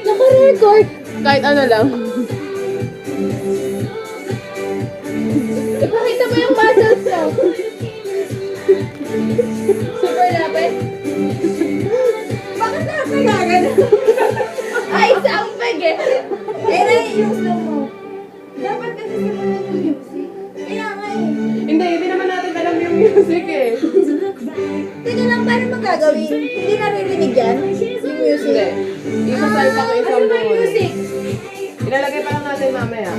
Naka-record. Kahit ano lang. Ipakita mo yung muscles mo. Super lapit. Bakit lahat nagagano? Ay, isang peg eh. Eh, na-ius lang mo. Dapat kasi simulan yung music. Kaya nga eh. Hindi naman natin alam yung music eh. Teka lang, paano magagawin? Hindi naririnig yan? Yung music? Hindi. Isasalpa ko isang Ano ba buo. yung music? Ilalagay pa lang natin mamaya.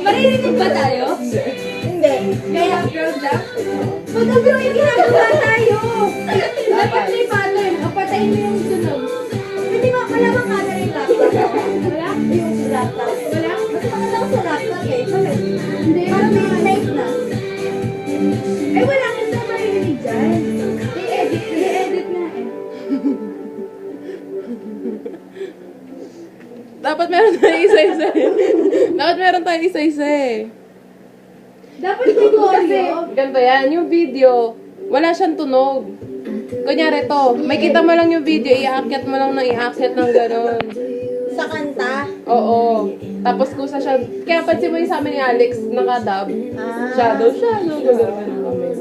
Maririnig ba tayo? Hindi. Kaya, mag-abro yung ginagawa tayo. Dapat may pattern. O, patayin mo yung sunog. Hindi ba, wala bang camera yung laptop? Wala? Yung laptop? Wala? Mas maganda ko sa laptop eh. Bakit? Hindi. Parang may light na. Eh, wala kang na maririnig dyan. I-edit na eh. Dapat meron tayo isa-isa eh. Dapat meron tayo isa-isa eh. Dapat may choreo. Ganito yan, yung video, wala siyang tunog. Kunyari to, may kita mo lang yung video, iaakyat mo lang ng iaakyat ng gano'n. Sa kanta. Oo. Tapos kusa siya, kaya pansin mo yung sa amin ni Alex, nakadub. Ah. Shadow, gano'n kami.